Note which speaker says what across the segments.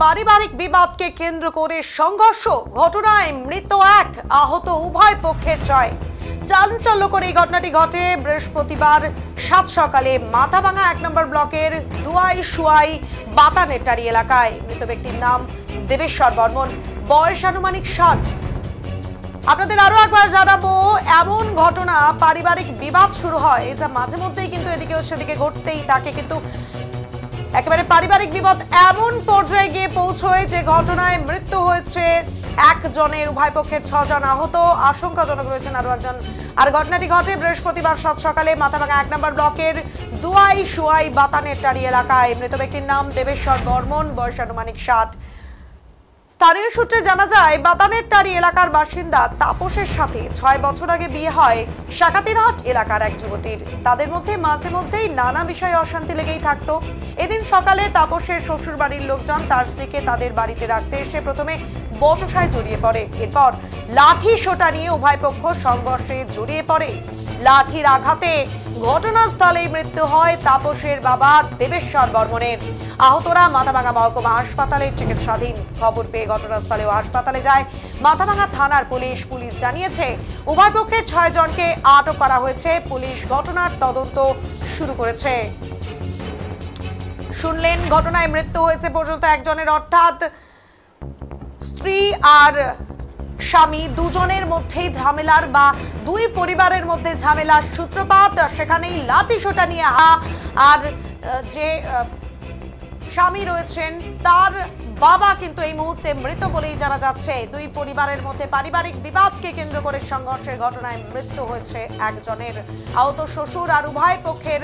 Speaker 1: পারিবারিক বিবাদকে কেন্দ্র করে সংঘর্ষ, ঘটনায় মৃত এক, আহত উভয় পক্ষের 6। চাঞ্চল্যকর এই ঘটনাটি ঘটে বৃহস্পতিবার সাত সকালে মাথাভাঙা 1 নম্বর ব্লকের দুয়াই সুয়াই বাতানেটারি এলাকায়। মৃত ব্যক্তির নাম দেবেশ্বর বর্মন, বয়স আনুমানিক 60। আপনাদের আরো একবার জানাবো, এমন ঘটনা পারিবারিক বিবাদ শুরু হয় যা মাঝে মধ্যেই কিন্তু এদিকে সেদিকে ঘটতেই থাকে, কিন্তু একেবারে পারিবারিক বিবাদ এমন পর্যায়ে গিয়ে পৌঁছয় যে ঘটনায় মৃত্যু হয়েছে একজনের, উভয় পক্ষের 6 জন আহত, আশঙ্কাজনক রয়েছেন আরো একজন। আর ঘটনাটি ঘটে বৃহস্পতিবার সাত সকালে মাথাভাঙা 1 নম্বর ব্লকের দুয়াই সুয়াই বাতানেটারি এলাকায়। মৃত ব্যক্তির নাম দেবেশ্বর বর্মন, বয়স আনুমানিক 60। স্থানীয় সূত্রে জানা যায়, বাতানেরটারি এলাকার বাসিন্দা তাপসের সাথে 6 বছর আগে বিয়ে হয় শাকাতিরহাট এলাকার এক যুবতীর। তাদের মধ্যে মাঝে মধ্যেই নানা বিষয়ে অশান্তি লেগেই থাকতো। এদিন সকালে তাপসের শ্বশুর বাড়ির লোকজন তার স্ত্রীকে তাদের বাড়িতে রাখতে এসে প্রথমে বচসায় জড়িয়ে পড়ে। এরপর লাঠি সোটা নিয়ে উভয় পক্ষ সংঘর্ষে জড়িয়ে পড়ে। লাঠির আঘাতে ঘটনাস্থলেই মৃত্যু হয় তাপসের বাবা দেবেশ্বর বর্মনের। আহতরা মাথাভাঙা মহকুমা হাসপাতালে চিকিৎসাধীন। খবর পেয়ে ঘটনাস্থলে ও হাসপাতালে যায় মাথাভাঙা থানার পুলিশ। পুলিশ জানিয়েছে উভয় পক্ষের 6 জনকে আটক করা হয়েছে। পুলিশ ঘটনার তদন্ত শুরু করেছে। শুনলেন, ঘটনায় মৃত্যু হয়েছে পর্যন্ত একজনের, অর্থাৎ স্ত্রী আর স্বামী দুজনের মধ্যেই ঝামেলার বা দুই পরিবারের মধ্যে ঝামেলার সূত্রপাত। সেখানেই লাঠি সোটা নিয়ে আর যে স্বামী রয়েছেন তার বাবা কিন্তু এই মুহূর্তে মৃত বলেই জানা যাচ্ছে। দুই পরিবারের মধ্যে পারিবারিক বিবাদকে কেন্দ্র করে সংঘর্ষের ঘটনায় মৃত্যু হয়েছে একজনের, আহত শ্বশুর আর উভয় পক্ষের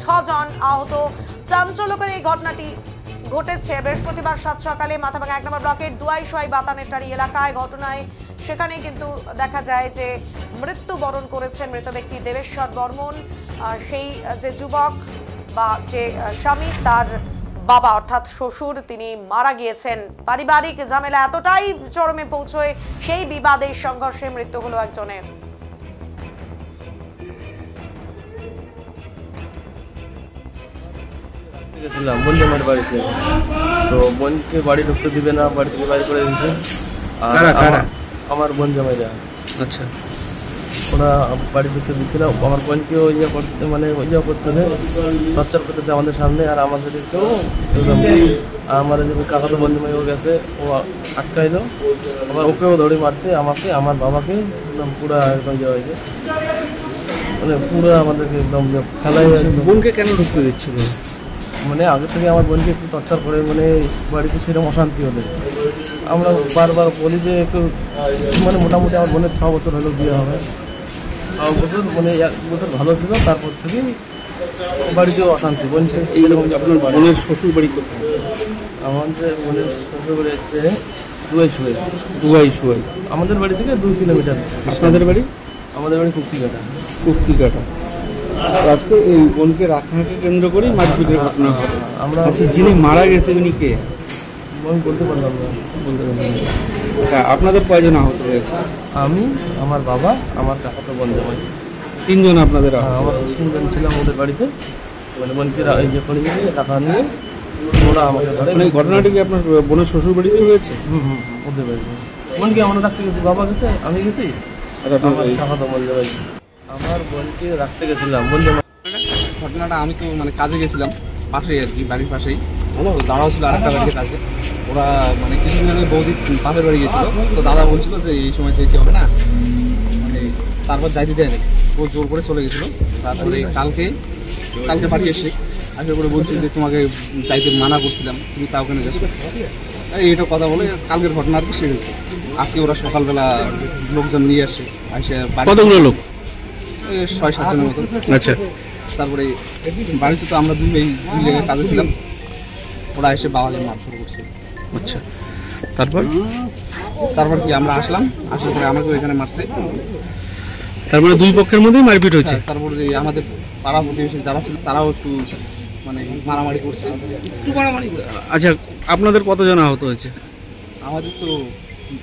Speaker 1: 6 জন আহত। চাঞ্চল্যকর এই ঘটনাটি ঘটেছে বৃহস্পতিবার সাত সকালে মাথাভাঙা 1 নম্বর ব্লকের দুয়াই সুয়াই বাতানেটারি এলাকায়। ঘটনায় সেখানে কিন্তু দেখা যায় যে মৃত্যুবরণ করেছেন মৃত ব্যক্তি দেবেশ্বর বর্মন। সেই যে যুবক বা যে স্বামী, তার বাবা অর্থাৎ শ্বশুর, তিনি মারা গিয়েছেন। পারিবারিক ঝামেলা এতটাই চরমে পৌঁছয়, সেই বিবাদে সংঘর্ষে মৃত্যু হলো একজনের।
Speaker 2: গেছিলাম বন্ধুদের বাড়িতে, তো বোনকে বাড়ি ঢুকতে দিবে না, বাড়ি থেকে বাইরে করে দিয়েছে। আমার বোন জামাইরা, আচ্ছা, ওরা বাড়ি ঢুকতে দিচ্ছিল। আমার বোনকেও ইয়ে করতে করতেছে, টর্চার করতেছে আমাদের সামনে। আর আমাদেরকেও আমার যে কাকাতো বন্ধু মেয়েও গেছে, ও আটকাইলো। আবার ওকেও দড়ি মারছে, আমাকে, আমার বাবাকে একদম পুরা একদম ইয়ে হয়েছে, মানে পুরো আমাদেরকে একদম ফেলাই।
Speaker 3: বোনকে কেন ঢুকতে দিচ্ছিল?
Speaker 2: মানে আগে থেকে আমার বোনকে একটু টর্চার করে, মানে বাড়িতে সেরকম অশান্তি হলে আমরা বারবার বলি যে একটু, মানে মোটামুটি আমার বোনের 6 বছর হলেও বিয়ে হবে। 6 বছর মানে 1 বছর ভালো ছিল, তারপর থেকেই বাড়িতেও অশান্তি। বোনকে এইরকম।
Speaker 3: আপনার বোনের শ্বশুর বাড়ি কোথায়?
Speaker 2: আমাদের বোনের শ্বশুর বাড়ি হচ্ছে দুয়াই সুয়াই।
Speaker 3: দুয়াই সুয়াই
Speaker 2: আমাদের বাড়ি থেকে 2 কিলোমিটার।
Speaker 3: আপনাদের বাড়ি?
Speaker 2: আমাদের বাড়ি কুক্তিকাটা।
Speaker 3: কুক্তিকাটা। আজকে এই বোনকে রাখাকে কেন্দ্র করেই মারপিটের ঘটনা ঘটে।
Speaker 2: আমরা
Speaker 3: যিনি মারা গেছে উনি কে?
Speaker 2: আমি বলতে পারলাম না, বলতে পারলাম না।
Speaker 3: আচ্ছা, আপনাদের কয়জন আহত হয়েছে?
Speaker 2: আমি, আমার বাবা, আমার কাকাতো বোন জামাই,
Speaker 3: 3 জন আপনাদের?
Speaker 2: আমরা 3 জন ছিলাম ওদের বাড়িতে। মানে বোনকে এই যে করে নিয়ে টাকা নিয়ে ওরা আমাকে ধরে।
Speaker 3: মানে ঘটনাটি কি আপনার বোনের শ্বশুর বাড়িতে হয়েছে?
Speaker 2: ওদের বাড়িতে। বোনকে আমরা রাখতে গেছি, বাবা গেছে, আমি গেছি, কাকাতো বোন জামাই। আমার বোনকে রাখতে গেছিলাম।
Speaker 4: ঘটনাটা, আমি তো মানে কাজে গেছিলাম পাশেই আর কি, বাড়ির পাশেই। তো দাদাও ছিল আরেকটা বাড়িতে কাজে। ওরা মানে কিছুদিন আগে বৌদি বাপের বাড়ি গেছিল, তো দাদা বলছিল যে এই সময় যেতে হবে না, মানে তারপর যাইতে দেয় নাকি, ও জোর করে চলে গেছিলো। তারপরে কালকে বাড়ি এসে আসার করে বলছে যে তোমাকে যাইতে মানা করছিলাম, তুমি তাও কেন গেছো, এইটা কথা বলে কালকের ঘটনা আর কি শেষ হয়েছে। আজকে ওরা সকালবেলা লোকজন নিয়ে আসে,
Speaker 3: কতগুলো লোক?
Speaker 4: 6-7 জনের মতো।
Speaker 3: আচ্ছা,
Speaker 4: তারপরে বাড়িতে তো আমরা দুই জায়গায় কাজে ছিলাম, ওরা এসে বাবাকে মারধর করছে।
Speaker 3: আচ্ছা, তারপর
Speaker 4: কি আমরা আসলাম, আসার পরে আমাকেও এখানে মারছে।
Speaker 3: তারপরে 2 পক্ষের মধ্যেই মারপিট হয়েছে।
Speaker 4: তারপরে আমাদের পাড়া প্রতিবেশী যারা ছিল তারাও একটু মানে মারামারি করছে।
Speaker 3: আচ্ছা, আপনাদের কতজন আহত হয়েছে?
Speaker 4: আমাদের তো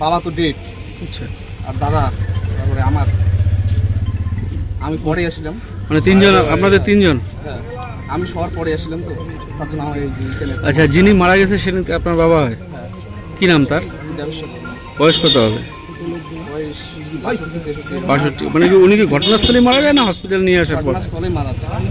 Speaker 4: বাবা তো ডেট,
Speaker 3: আচ্ছা,
Speaker 4: আর দাদা, তারপরে আমি পরে আসলাম।
Speaker 3: মানে 3 জন, আপনাদের 3 জন?
Speaker 4: হ্যাঁ। আমি শহর পরে আসছিলাম তো, তার জন্য আমার এই যে এখানে
Speaker 3: আচ্ছা, যিনি মারা গেছে সেদিন আপনার বাবা হয়? কি নাম তার? বয়স কত হবে?
Speaker 4: বয়স 62-63
Speaker 3: 62। মানে কি উনি কি ঘটনাস্থলে মারা যায় না হসপিটাল নিয়ে আসার পর?
Speaker 4: ঘটনাস্থলে মারা যায়।